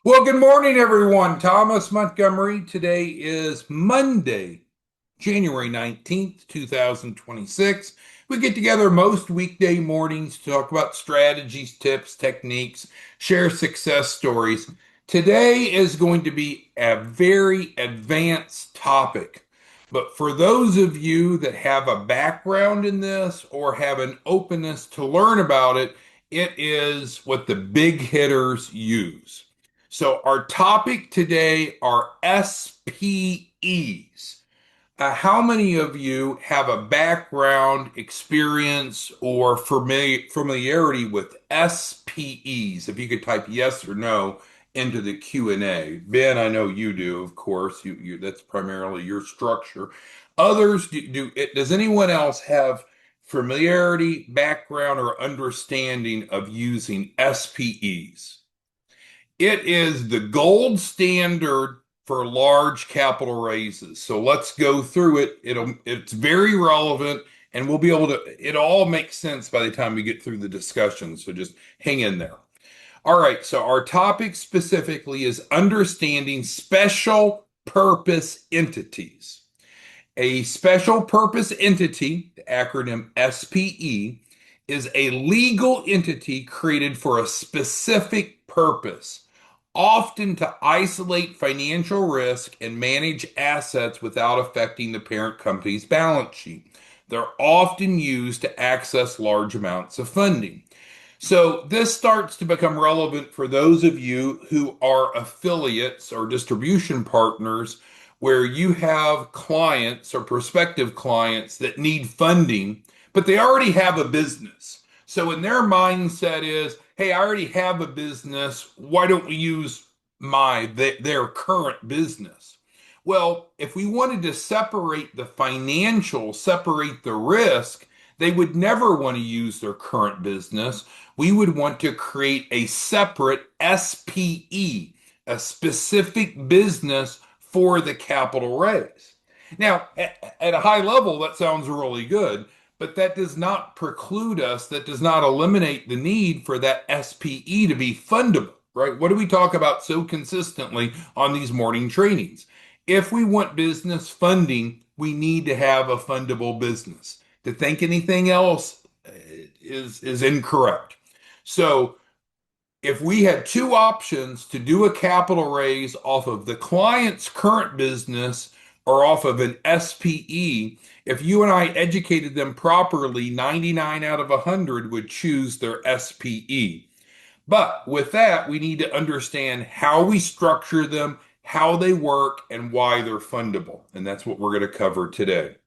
Well, good morning, everyone. Thomas Montgomery. Today is Monday, January 19th, 2026. We get together most weekday mornings to talk about strategies, tips, techniques, share success stories. Today is going to be a very advanced topic. But for those of you that have a background in this or have an openness to learn about it, it is what the big hitters use. So our topic today are SPEs. How many of you have a background, experience, or familiarity with SPEs? If you could type yes or no into the Q&A. Ben, I know you do, of course. That's primarily your structure. Others does anyone else have familiarity, background, or understanding of using SPEs? It is the gold standard for large capital raises. So let's go through it. It's very relevant and we'll be able to, it all makes sense by the time we get through the discussion. So just hang in there. All right. So our topic specifically is understanding special purpose entities. A special purpose entity, the acronym SPE, is a legal entity created for a specific purpose, often to isolate financial risk and manage assets without affecting the parent company's balance sheet. They're often used to access large amounts of funding. So this starts to become relevant for those of you who are affiliates or distribution partners where you have clients or prospective clients that need funding, but they already have a business. So in their mindset is, hey, I already have a business. Why don't we use their current business? Well, if we wanted to separate the financial, separate the risk, they would never want to use their current business. We would want to create a separate SPE, a specific business for the capital raise. Now, at a high level, that sounds really good, but that does not preclude us, that does not eliminate the need for that SPE to be fundable, right? What do we talk about so consistently on these morning trainings? If we want business funding, we need to have a fundable business. To think anything else is incorrect. So if we had two options to do a capital raise off of the client's current business or off of an SPE, if you and I educated them properly, 99 out of 100 would choose their SPE. But with that, we need to understand how we structure them, how they work, and why they're fundable. And that's what we're going to cover today.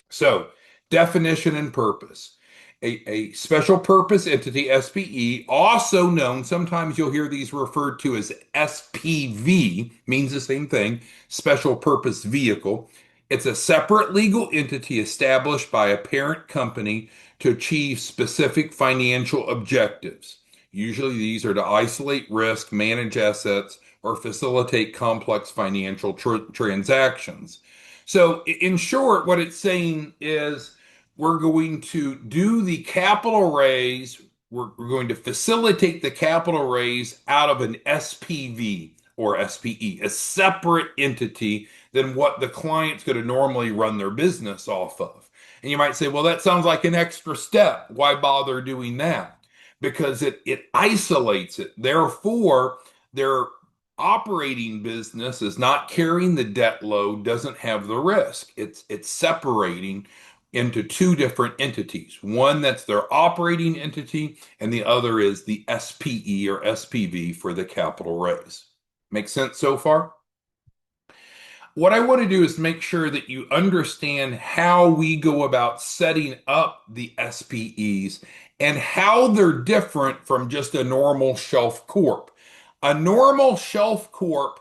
So, definition and purpose. A special purpose entity, SPE, also known, sometimes you'll hear these referred to as SPV, means the same thing, special purpose vehicle. It's a separate legal entity established by a parent company to achieve specific financial objectives. Usually these are to isolate risk, manage assets, or facilitate complex financial transactions. So, in short, what it's saying is we're going to do the capital raise, we're going to facilitate the capital raise out of an SPV or SPE, a separate entity than what the client's going to normally run their business off of. And you might say, well, that sounds like an extra step. Why bother doing that? Because it isolates it. Therefore, their operating business is not carrying the debt load, doesn't have the risk. It's separating into two different entities. One that's their operating entity, and the other is the SPE or SPV for the capital raise. Make sense so far? What I want to do is make sure that you understand how we go about setting up the SPEs and how they're different from just a normal shelf corp. A normal shelf corp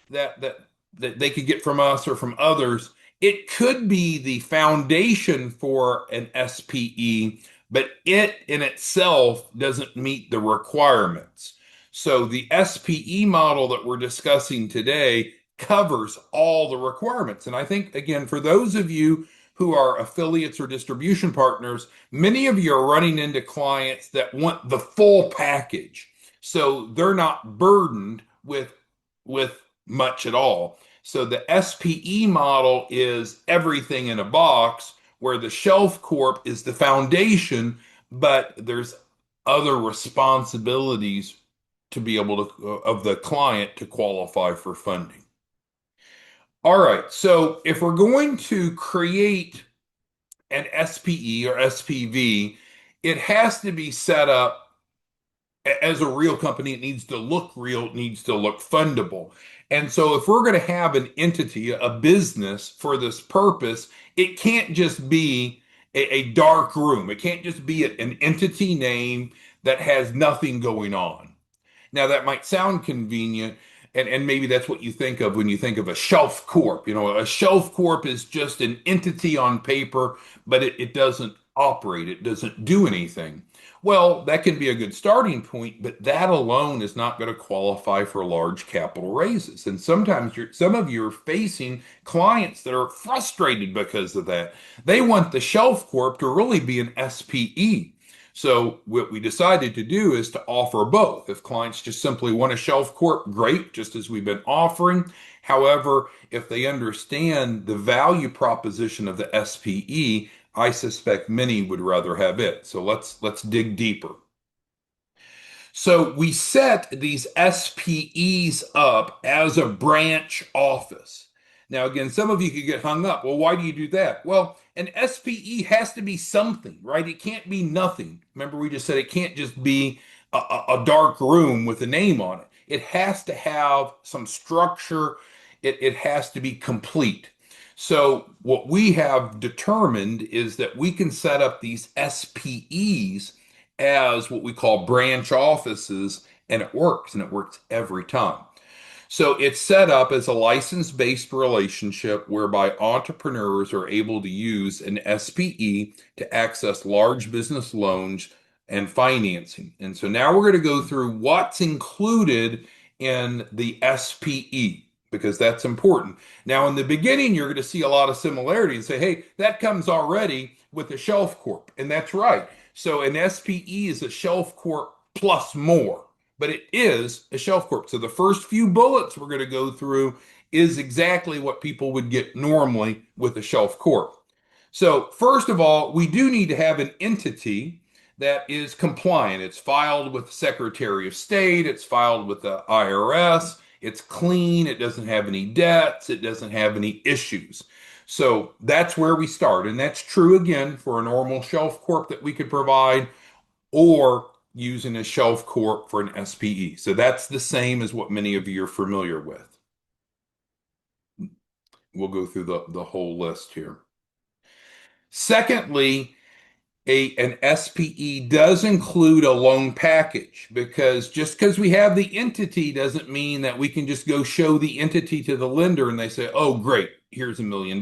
that they could get from us or from others, it could be the foundation for an SPE, but it in itself doesn't meet the requirements. So the SPE model that we're discussing today covers all the requirements. And I think, again, for those of you who are affiliates or distribution partners, many of you are running into clients that want the full package. So they're not burdened with much at all. So the SPE model is everything in a box, where the Shelf Corp is the foundation, but there's other responsibilities to be able to of the client to qualify for funding. All right, so if we're going to create an SPE or SPV, it has to be set up as a real company. It needs to look real, it needs to look fundable. And so if we're going to have an entity, a business for this purpose, it can't just be a dark room. It can't just be an entity name that has nothing going on. Now, that might sound convenient, and maybe that's what you think of when you think of a shelf corp. You know, a shelf corp is just an entity on paper, but it doesn't operate, it doesn't do anything. Well, that can be a good starting point, but that alone is not going to qualify for large capital raises. And sometimes some of you are facing clients that are frustrated because of that. They want the shelf corp to really be an SPE. So what we decided to do is to offer both. If clients just simply want a shelf corp, great, just as we've been offering. However, if they understand the value proposition of the SPE, I suspect many would rather have it. So let's dig deeper. So we set these SPEs up as a branch office. Now, again, some of you could get hung up. Well, why do you do that? Well, an SPE has to be something, right? It can't be nothing. Remember, we just said it can't just be a dark room with a name on it. It has to have some structure. It has to be complete. So, what we have determined is that we can set up these SPEs as what we call branch offices, and it works every time. So it's set up as a license-based relationship whereby entrepreneurs are able to use an SPE to access large business loans and financing. And so now we're going to go through what's included in the SPE, because that's important. Now, in the beginning, you're going to see a lot of similarity and say, hey, that comes already with the Shelf Corp. And that's right. So an SPE is a Shelf Corp plus more, but it is a Shelf Corp. So the first few bullets we're going to go through is exactly what people would get normally with a Shelf Corp. So first of all, we do need to have an entity that is compliant. It's filed with the Secretary of State, it's filed with the IRS, it's clean, it doesn't have any debts, it doesn't have any issues. So that's where we start. And that's true again for a normal Shelf Corp that we could provide, or using a Shelf Corp for an SPE. So that's the same as what many of you are familiar with. We'll go through the whole list here. Secondly, an SPE does include a loan package, because just because we have the entity doesn't mean that we can just go show the entity to the lender and they say, oh, great, here's $1 million.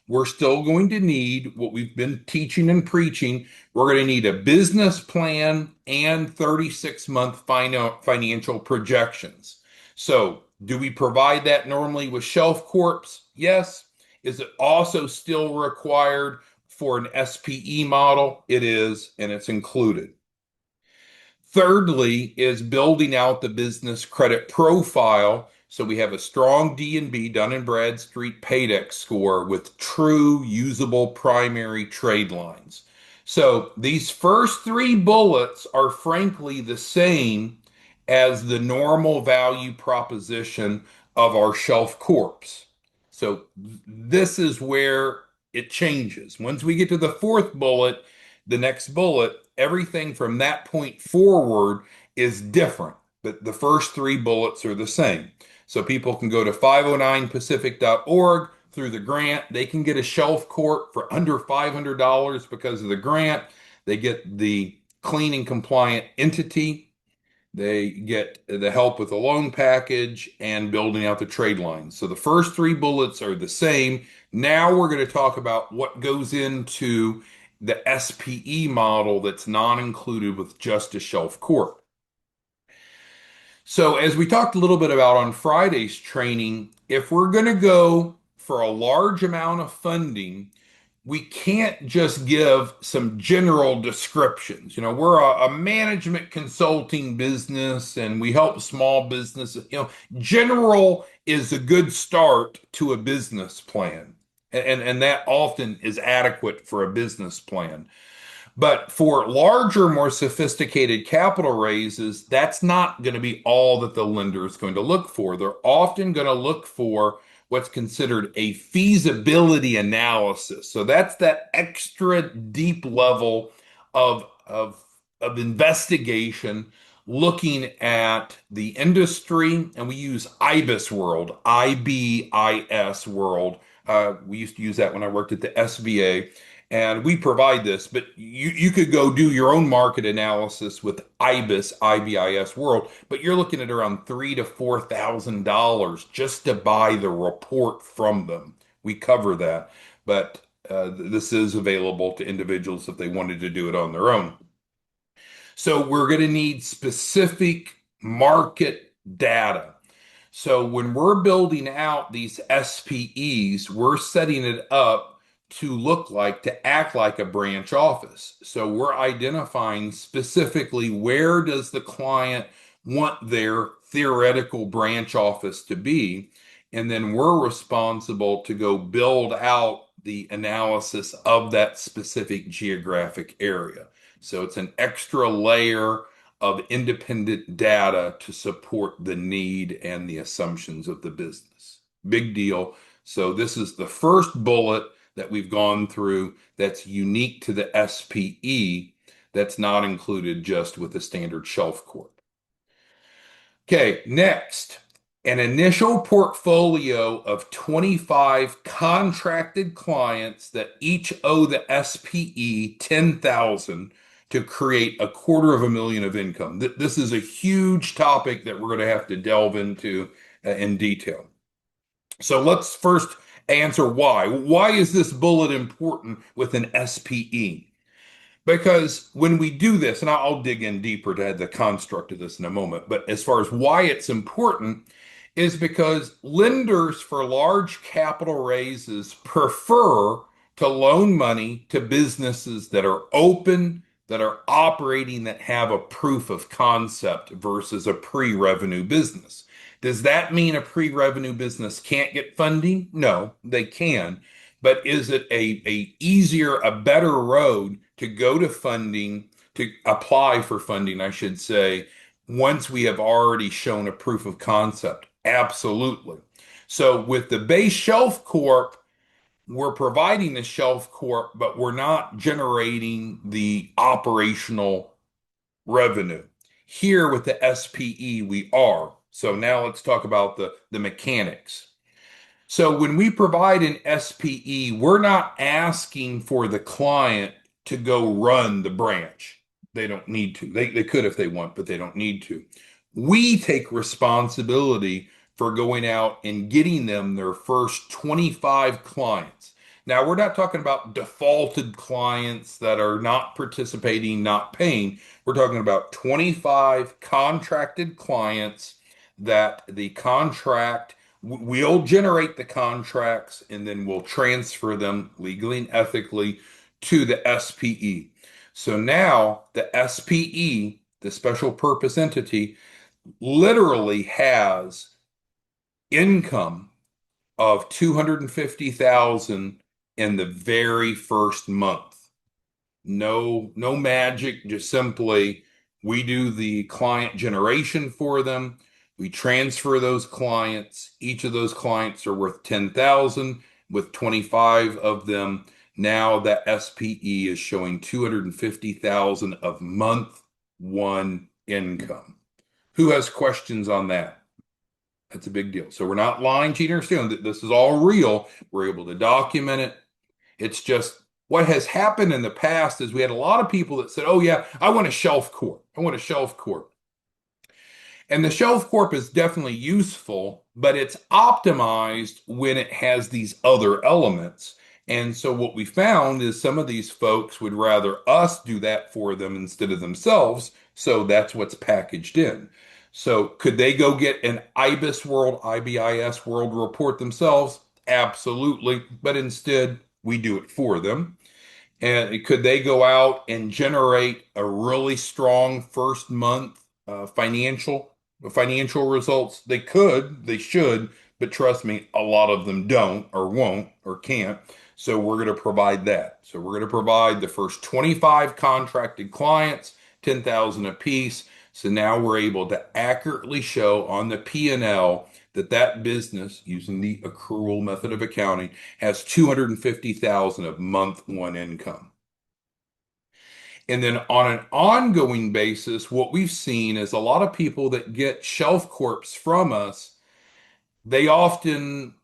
We're still going to need what we've been teaching and preaching. We're going to need a business plan and 36-month financial projections. So, do we provide that normally with Shelf Corps? Yes. Is it also still required for an SPE model? It is, and it's included. Thirdly is building out the business credit profile. So we have a strong D&B, Dun and Bradstreet Paydex score with true usable primary trade lines. So these first three bullets are frankly the same as the normal value proposition of our Shelf Corps. So this is where it changes. Once we get to the fourth bullet, the next bullet, everything from that point forward is different, but the first three bullets are the same. So people can go to 509pacific.org through the grant. They can get a Shelf Corp for under $500 because of the grant. They get the clean and compliant entity. They get the help with the loan package and building out the trade lines. So the first three bullets are the same. Now we're going to talk about what goes into the SPE model that's not included with just a Shelf Corp. So as we talked a little bit about on Friday's training, if we're going to go for a large amount of funding, we can't just give some general descriptions. We're a management consulting business and we help small businesses. General is a good start to a business plan. And that often is adequate for a business plan. But for larger, more sophisticated capital raises, that's not going to be all that the lender is going to look for. They're often going to look for what's considered a feasibility analysis. So that's that extra deep level of investigation looking at the industry. And we use IBIS world, IBIS world. We used to use that when I worked at the SBA, and we provide this, but you could go do your own market analysis with IBIS world, but you're looking at around $3,000 to $4,000 just to buy the report from them. We cover that, but this is available to individuals if they wanted to do it on their own. So we're going to need specific market data. So when we're building out these SPEs, we're setting it up to act like a branch office. So we're identifying specifically where does the client want their theoretical branch office to be, and then we're responsible to go build out the analysis of that specific geographic area. So it's an extra layer of independent data to support the need and the assumptions of the business. Big deal. So this is the first bullet that we've gone through that's unique to the SPE, that's not included just with the standard Shelf Corp. Okay, next, an initial portfolio of 25 contracted clients that each owe the SPE 10,000 to create $250,000 of income. This is a huge topic that we're going to have to delve into in detail. So let's first answer why. Why is this bullet important with an SPE? Because when we do this, and I'll dig in deeper to the construct of this in a moment, but as far as why it's important, is because lenders for large capital raises prefer to loan money to businesses that are open, that are operating, that have a proof of concept versus a pre-revenue business. Does that mean a pre-revenue business can't get funding? No, they can. But is it a easier, a better road to go to funding, to apply for funding, I should say, once we have already shown a proof of concept? Absolutely. So with the base Shelf Corp, we're providing the Shelf Corp, but we're not generating the operational revenue. Here with the SPE, we are. So now let's talk about the mechanics. So when we provide an SPE, we're not asking for the client to go run the branch. They don't need to. They could if they want, but they don't need to. We take responsibility for going out and getting them their first 25 clients. Now, we're not talking about defaulted clients that are not participating, not paying. We're talking about 25 contracted clients that the contract we'll generate the contracts and then we'll transfer them legally and ethically to the SPE. So now the SPE, the special purpose entity, literally has income of 250,000 in the very first month. No magic, just simply we do the client generation for them. We transfer those clients. Each of those clients are worth 10,000 with 25 of them. Now that SPE is showing 250,000 of month one income. Who has questions on that? That's a big deal. So we're not lying, cheating, or stealing. This is all real. We're able to document it. It's just what has happened in the past is we had a lot of people that said, oh yeah, I want a Shelf Corp. I want a Shelf Corp. And the Shelf Corp is definitely useful, but it's optimized when it has these other elements. And so what we found is some of these folks would rather us do that for them instead of themselves. So that's what's packaged in. So could they go get an IBIS world report themselves? Absolutely. But instead, We do it for them. And could they go out and generate a really strong first month financial results? They could, they should, but trust me, a lot of them don't or won't or can't. So we're going to provide that. So we're going to provide the first 25 contracted clients, 10,000 apiece. So now we're able to accurately show on the P&L that that business, using the accrual method of accounting, has 250,000 of month one income. And then on an ongoing basis, what we've seen is a lot of people that get Shelf Corps from us, they often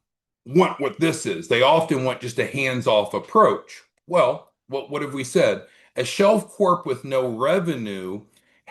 want what this is. They often want just a hands-off approach. Well, what have we said? A Shelf Corp with no revenue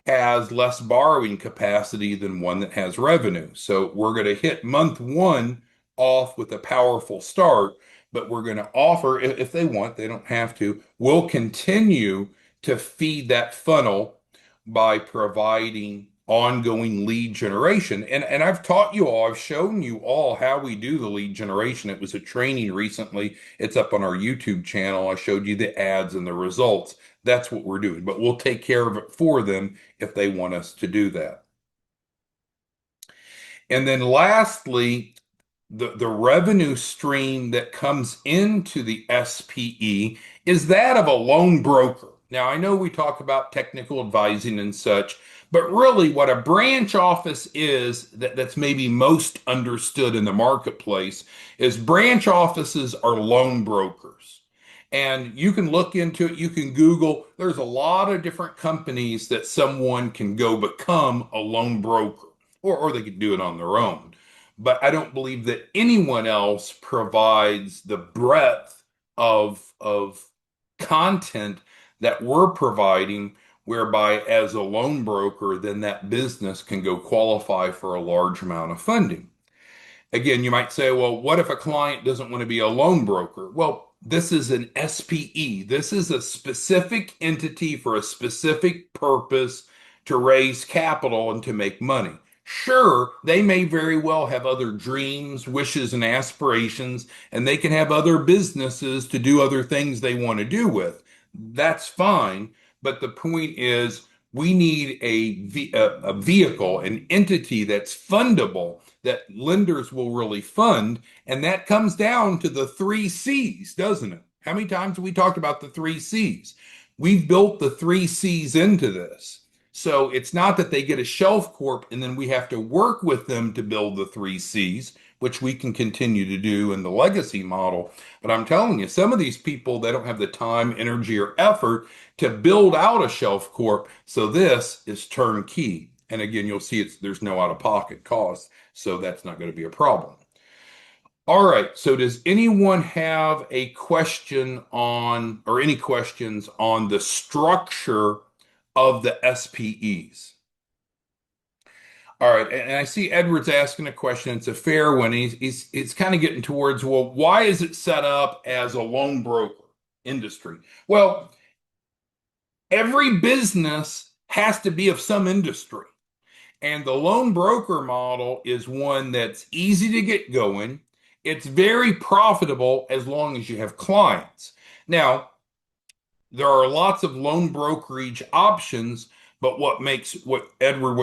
has less borrowing capacity than one that has revenue. So we're going to hit month one off with a powerful start, but we're going to offer, if they want, they don't have to, we'll continue to feed that funnel by providing ongoing lead generation. And I've taught you all, I've shown you all how we do the lead generation. It was a training recently. It's up on our YouTube channel. I showed you the ads and the results. That's what we're doing, but we'll take care of it for them if they want us to do that. And then lastly, the revenue stream that comes into the SPE is that of a loan broker. Now, I know we talk about technical advising and such, but really what a branch office is that's maybe most understood in the marketplace is branch offices are loan brokers. And you can look into it, you can Google, there's a lot of different companies that someone can go become a loan broker, or they could do it on their own. But I don't believe that anyone else provides the breadth of content that we're providing, whereby as a loan broker, then that business can go qualify for a large amount of funding. Again, you might say, well, what if a client doesn't want to be a loan broker? Well, this is an SPE. This is a specific entity for a specific purpose to raise capital and to make money. Sure, they may very well have other dreams, wishes, and aspirations, and they can have other businesses to do other things they want to do with. That's fine. But the point is, we need a vehicle, an entity that's fundable, that lenders will really fund. And that comes down to the three C's, doesn't it? How many times have we talked about the three C's? We've built the three C's into this. So it's not that they get a Shelf Corp and then we have to work with them to build the three C's, which we can continue to do in the legacy model. But I'm telling you, some of these people, they don't have the time, energy, or effort to build out a Shelf Corp. So this is turnkey. And again, you'll see there's no out-of-pocket cost. So that's not going to be a problem. All right. So does anyone have a question on, or any questions on the structure of the SPEs? All right. And I see Edward's asking a question. It's a fair one. It's kind of getting towards, well, why is it set up as a loan broker industry? Well, every business has to be of some industry. And the loan broker model is one that's easy to get going. It's very profitable as long as you have clients. Now, there are lots of loan brokerage options, but what makes what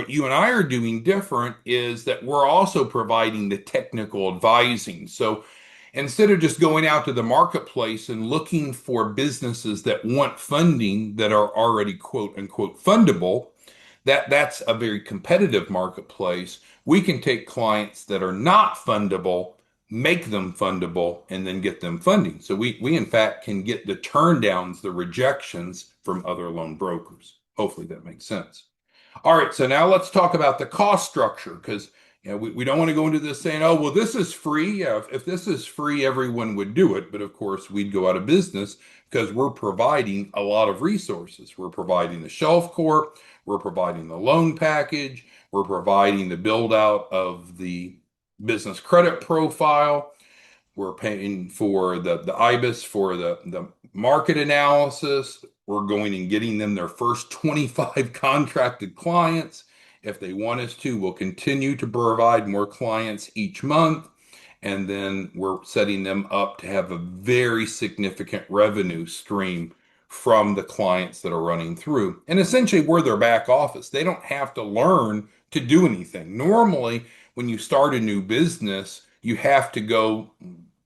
you and I are doing different is that we're also providing the technical advising. So instead of just going out to the marketplace and looking for businesses that want funding that are already quote unquote fundable, that's a very competitive marketplace. We can take clients that are not fundable, make them fundable, and then get them funding. So we in fact can get the turn downs, the rejections from other loan brokers. Hopefully that makes sense. All right, so now let's talk about the cost structure, because we don't want to go into this saying, oh, well, this is free. Yeah, if this is free, everyone would do it. But of course, we'd go out of business because we're providing a lot of resources. We're providing the Shelf Corp, we're providing the loan package, we're providing the build out of the business credit profile. We're paying for the IBIS for the market analysis. We're going and getting them their first 25 contracted clients. If they want us to, we'll continue to provide more clients each month. And then we're setting them up to have a very significant revenue stream from the clients that are running through. And essentially, we're their back office. They don't have to learn to do anything. Normally, when you start a new business, you have to go,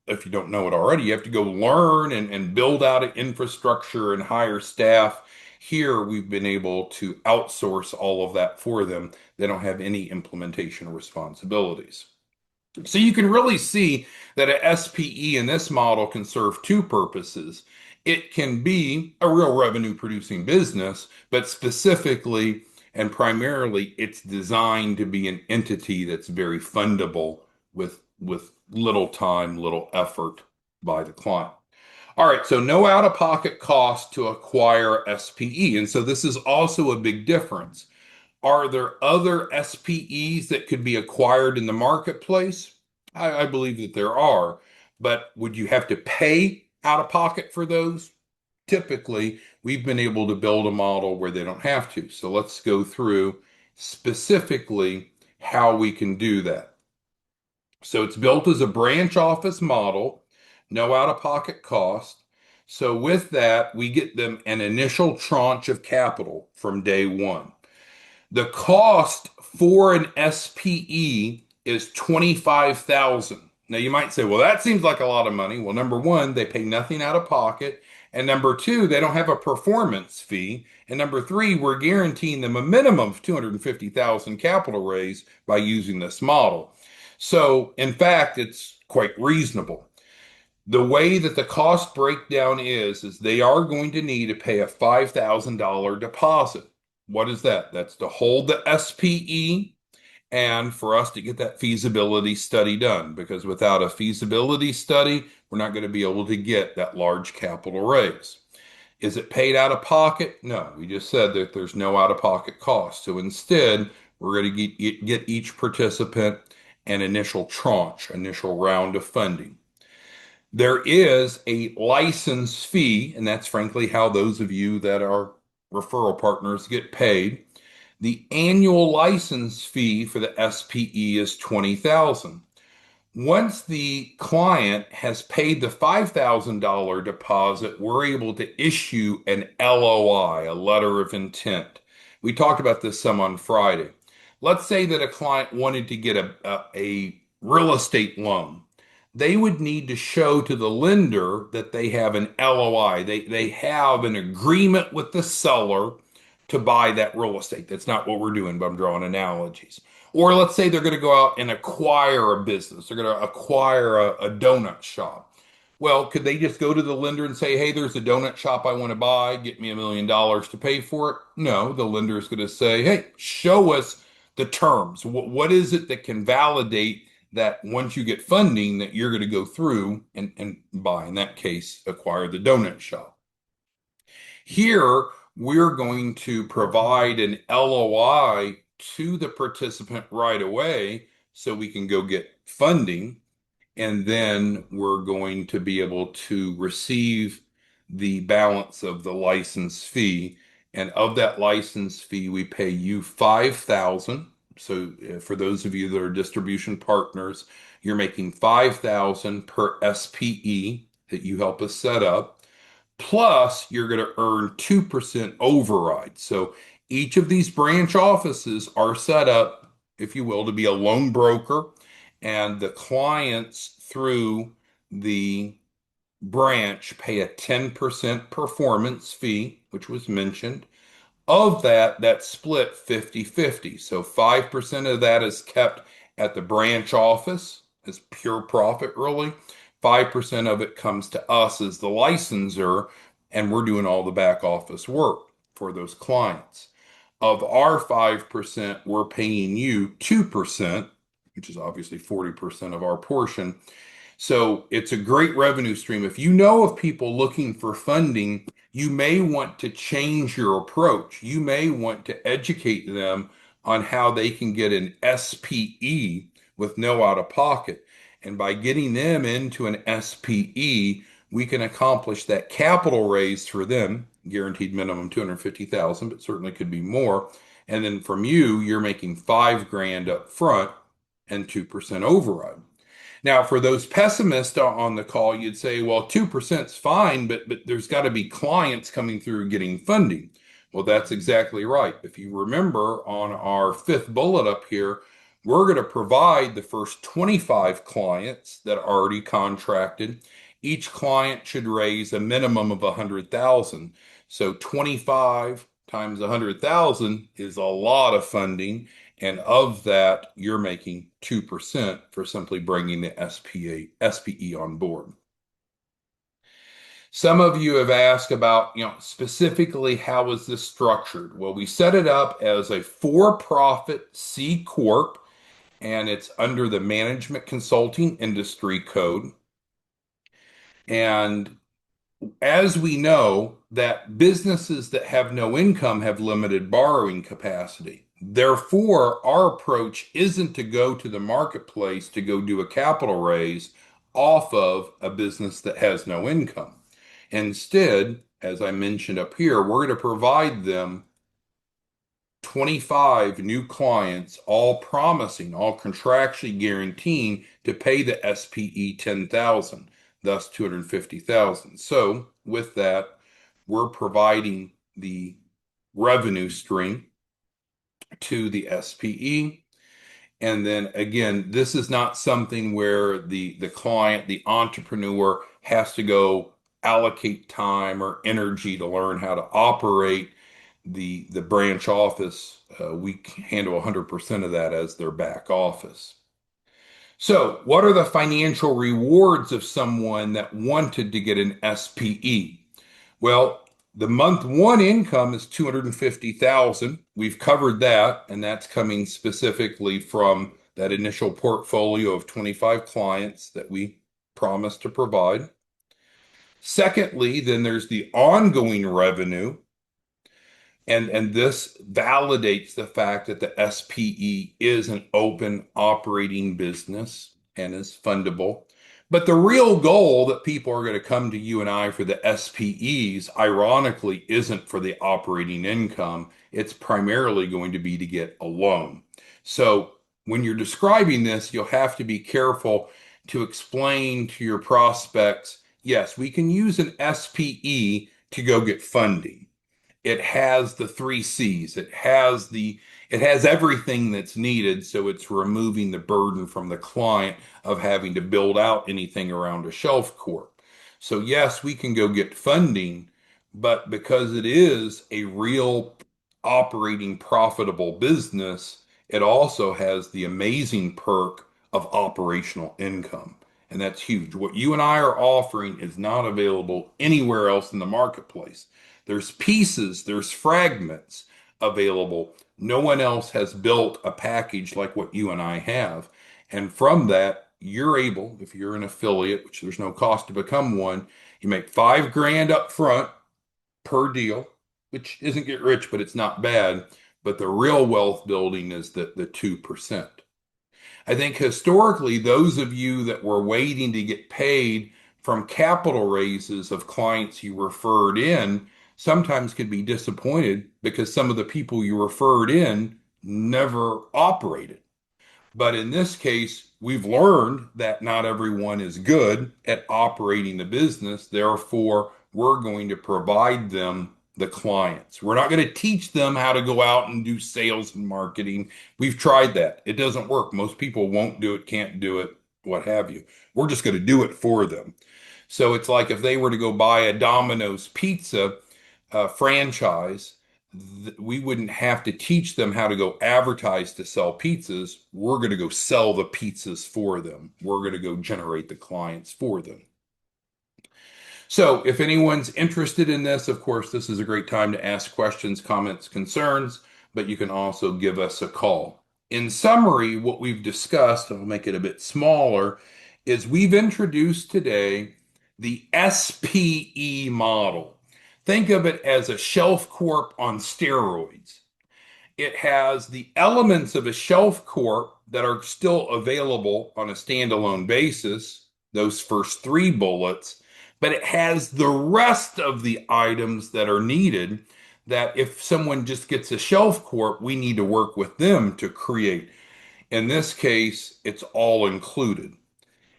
if you don't know it already, you have to go learn and build out an infrastructure and hire staff. Here, we've been able to outsource all of that for them. They don't have any implementation responsibilities. So you can really see that a SPE in this model can serve two purposes. It can be a real revenue producing business, but specifically and primarily it's designed to be an entity that's very fundable with little time, little effort by the client. All right, so no out-of-pocket cost to acquire SPE. And so this is also a big difference. Are there other SPEs that could be acquired in the marketplace? I believe that there are, but would you have to pay out of pocket for those? Typically, we've been able to build a model where they don't have to. So let's go through specifically how we can do that. So it's built as a branch office model, no out of pocket cost. So with that, we get them an initial tranche of capital from day one. The cost for an SPE is 25,000. Now you might say, well, that seems like a lot of money. Well, number one, they pay nothing out of pocket. And number two, they don't have a performance fee. And number three, we're guaranteeing them a minimum of 250,000 capital raise by using this model. So in fact, it's quite reasonable. The way that the cost breakdown is they are going to need to pay a $5,000 deposit. What is that? That's to hold the SPE and for us to get that feasibility study done. Because without a feasibility study, we're not going to be able to get that large capital raise. Is it paid out of pocket? No, we just said that there's no out of pocket cost. So instead, we're going to get each participant an initial tranche, initial round of funding. There is a license fee, and that's frankly how those of you that are referral partners get paid. The annual license fee for the SPE is 20,000. Once the client has paid the $5,000 deposit, we're able to issue an LOI, a letter of intent. We talked about this some on Friday. Let's say that a client wanted to get a real estate loan. They would need to show to the lender that they have an LOI. They have an agreement with the seller to buy that real estate. That's not what we're doing, but I'm drawing analogies. Or let's say they're going to go out and acquire a business. They're going to acquire a donut shop. Well, could they just go to the lender and say, hey, there's a donut shop I want to buy. Get me $1 million to pay for it? No, the lender is going to say, hey, show us the terms. What is it that can validate that once you get funding that you're going to go through and buy, in that case, acquire the donut shop? Here, we're going to provide an LOI to the participant right away so we can go get funding. And then we're going to be able to receive the balance of the license fee. And of that license fee, we pay you 5,000. So for those of you that are distribution partners, you're making 5,000 per SPE that you help us set up. Plus, you're going to earn 2% override. So each of these branch offices are set up, if you will, to be a loan broker, and the clients through the branch pay a 10% performance fee, which was mentioned. Of that, that's split 50-50. So 5% of that is kept at the branch office as pure profit, really. 5% of it comes to us as the licensor, and we're doing all the back office work for those clients. Of our 5%, we're paying you 2%, which is obviously 40% of our portion. So it's a great revenue stream. If you know of people looking for funding, you may want to change your approach. You may want to educate them on how they can get an SPE with no out of pocket. And by getting them into an SPE, we can accomplish that capital raise for them, guaranteed minimum 250,000, but certainly could be more. And then from you, you're making 5 grand up front and 2% override. Now, for those pessimists on the call, you'd say, well, 2% is fine, but there's got to be clients coming through getting funding. Well, that's exactly right. If you remember on our fifth bullet up here, we're going to provide the first 25 clients that are already contracted. Each client should raise a minimum of 100,000. So 25 times 100,000 is a lot of funding. And of that, you're making 2% for simply bringing the SPE on board. Some of you have asked about, specifically how is this structured? Well, we set it up as a for-profit C Corp, and it's under the Management Consulting Industry Code. And as we know, that businesses that have no income have limited borrowing capacity. Therefore, our approach isn't to go to the marketplace to go do a capital raise off of a business that has no income. Instead, as I mentioned up here, we're going to provide them 25 new clients, all promising, all contractually guaranteeing to pay the SPE 10,000, thus 250,000. So with that, we're providing the revenue stream to the SPE. And then again, this is not something where the client, the entrepreneur has to go allocate time or energy to learn how to operate the branch office. We handle 100% of that as their back office. So, what are the financial rewards of someone that wanted to get an SPE? Well, the month one income is 250,000. We've covered that, and that's coming specifically from that initial portfolio of 25 clients that we promised to provide. Secondly, then there's the ongoing revenue. And this validates the fact that the SPE is an open operating business and is fundable. But the real goal that people are going to come to you and I for the SPEs, ironically, isn't for the operating income. It's primarily going to be to get a loan. So when you're describing this, you'll have to be careful to explain to your prospects, yes, we can use an SPE to go get funding. It has the three C's. It has everything that's needed, so it's removing the burden from the client of having to build out anything around a Shelf Corp. So yes, we can go get funding, but because it is a real operating profitable business, it also has the amazing perk of operational income. And that's huge. What you and I are offering is not available anywhere else in the marketplace. There's pieces, there's fragments available. No one else has built a package like what you and I have. And from that, you're able, if you're an affiliate, which there's no cost to become one, you make 5 grand up front per deal, which isn't get rich, but it's not bad. But the real wealth building is the 2%. I think historically, those of you that were waiting to get paid from capital raises of clients you referred in sometimes could be disappointed because some of the people you referred in never operated. But in this case, we've learned that not everyone is good at operating the business. Therefore, we're going to provide them the clients. We're not going to teach them how to go out and do sales and marketing. We've tried that. It doesn't work. Most people won't do it, can't do it, what have you. We're just going to do it for them. So it's like if they were to go buy a Domino's pizza franchise, we wouldn't have to teach them how to go advertise to sell pizzas. We're going to go sell the pizzas for them. We're going to go generate the clients for them. So if anyone's interested in this, of course, this is a great time to ask questions, comments, concerns, but you can also give us a call. In summary, what we've discussed, and I'll make it a bit smaller, is we've introduced today the SPE model. Think of it as a Shelf Corp on steroids. It has the elements of a Shelf Corp that are still available on a standalone basis, those first 3 bullets, but it has the rest of the items that are needed that if someone just gets a Shelf Corp, we need to work with them to create. In this case, it's all included.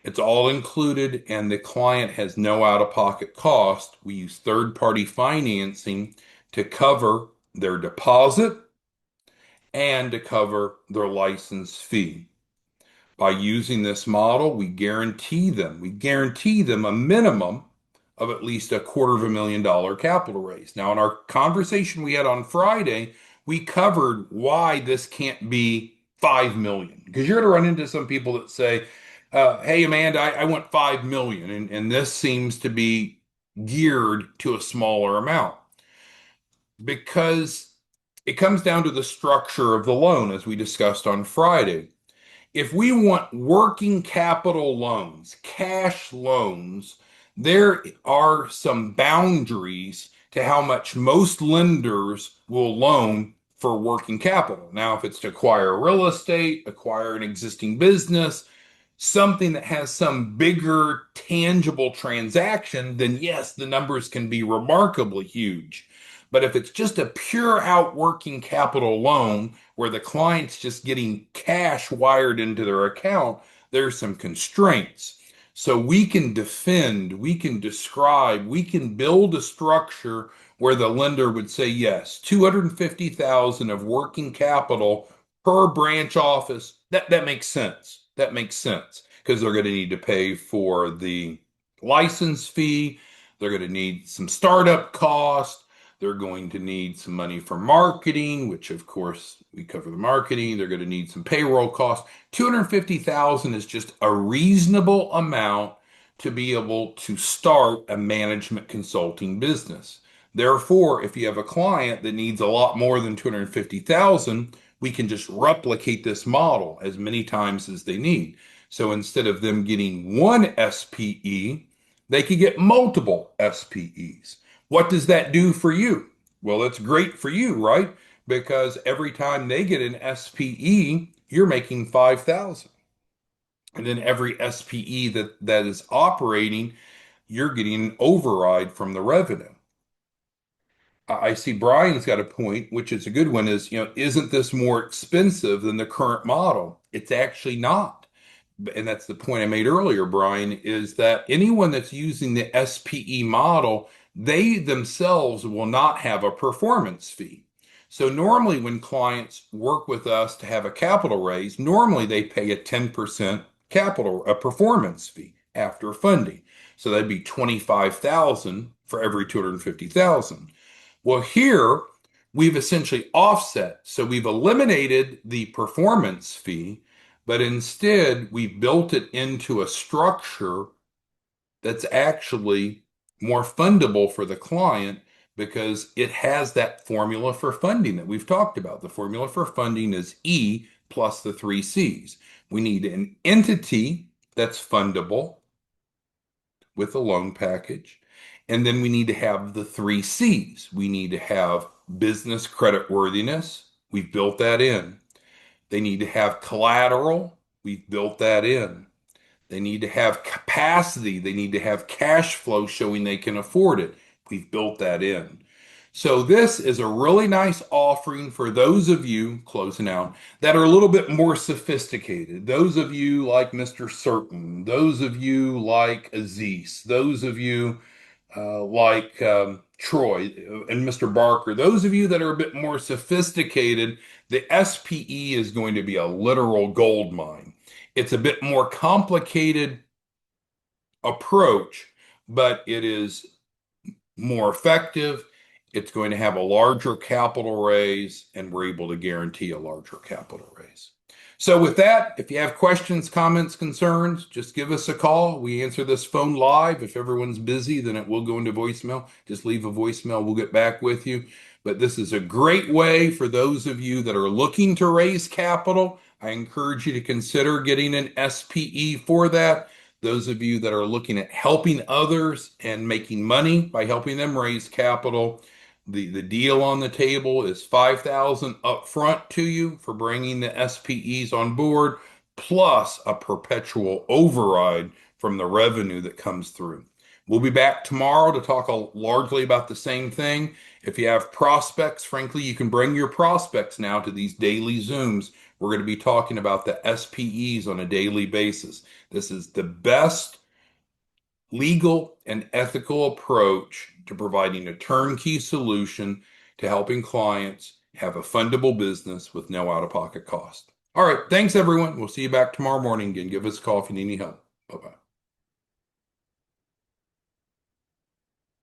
It's all included, and the client has no out-of-pocket cost. We use third-party financing to cover their deposit and to cover their license fee. By using this model, we guarantee them a minimum of at least $250,000 capital raise. Now, in our conversation we had on Friday, we covered why this can't be 5 million. Because you're going to run into some people that say, hey, Amanda, I want 5 million. And this seems to be geared to a smaller amount because it comes down to the structure of the loan, as we discussed on Friday. If we want working capital loans, cash loans, there are some boundaries to how much most lenders will loan for working capital. Now, if it's to acquire real estate, acquire an existing business, something that has some bigger tangible transaction, then yes, the numbers can be remarkably huge. But if it's just a pure out working capital loan where the client's just getting cash wired into their account, there's some constraints. So we can defend, we can describe, we can build a structure where the lender would say, yes, 250,000 of working capital per branch office. That makes sense. That makes sense because they're going to need to pay for the license fee. They're going to need some startup cost. They're going to need some money for marketing, which of course we cover the marketing. They're going to need some payroll costs. 250,000 is just a reasonable amount to be able to start a management consulting business. Therefore, if you have a client that needs a lot more than 250,000, we can just replicate this model as many times as they need. So instead of them getting one SPE, they could get multiple SPEs. What does that do for you? Well, it's great for you, right? Because every time they get an SPE, you're making 5,000. And then every SPE that is operating, you're getting an override from the revenue. I see Brian's got a point, which is a good one, is, isn't this more expensive than the current model? It's actually not. And that's the point I made earlier, Brian, is that anyone that's using the SPE model, they themselves will not have a performance fee. So normally when clients work with us to have a capital raise, normally they pay a 10% a performance fee after funding. So that'd be 25,000 for every 250,000. Well, here we've essentially offset. So we've eliminated the performance fee, but instead we built it into a structure that's actually more fundable for the client because it has that formula for funding that we've talked about. The formula for funding is E plus the three C's. We need an entity that's fundable with a loan package. And then we need to have the three C's. We need to have business credit worthiness. We've built that in. They need to have collateral. We've built that in. They need to have capacity. They need to have cash flow showing they can afford it. We've built that in. So this is a really nice offering for those of you, closing out, that are a little bit more sophisticated. Those of you like Mr. Certain, those of you like Aziz, those of you like Troy and Mr. Barker, those of you that are a bit more sophisticated, the SPE is going to be a literal gold mine. It's a bit more complicated approach, but it is more effective. It's going to have a larger capital raise, and we're able to guarantee a larger capital raise. So with that, if you have questions, comments, concerns, just give us a call. We answer this phone live. If everyone's busy, then it will go into voicemail. Just leave a voicemail. We'll get back with you. But this is a great way for those of you that are looking to raise capital. I encourage you to consider getting an SPE for that. Those of you that are looking at helping others and making money by helping them raise capital, the deal on the table is 5,000 up front to you for bringing the SPEs on board, plus a perpetual override from the revenue that comes through. We'll be back tomorrow to talk largely about the same thing. If you have prospects, frankly, you can bring your prospects now to these daily Zooms We're going to be talking about the SPEs on a daily basis. This is the best legal and ethical approach to providing a turnkey solution to helping clients have a fundable business with no out-of-pocket cost. All right, thanks everyone. We'll see you back tomorrow morning. Again, give us a call if you need any help. Bye-bye.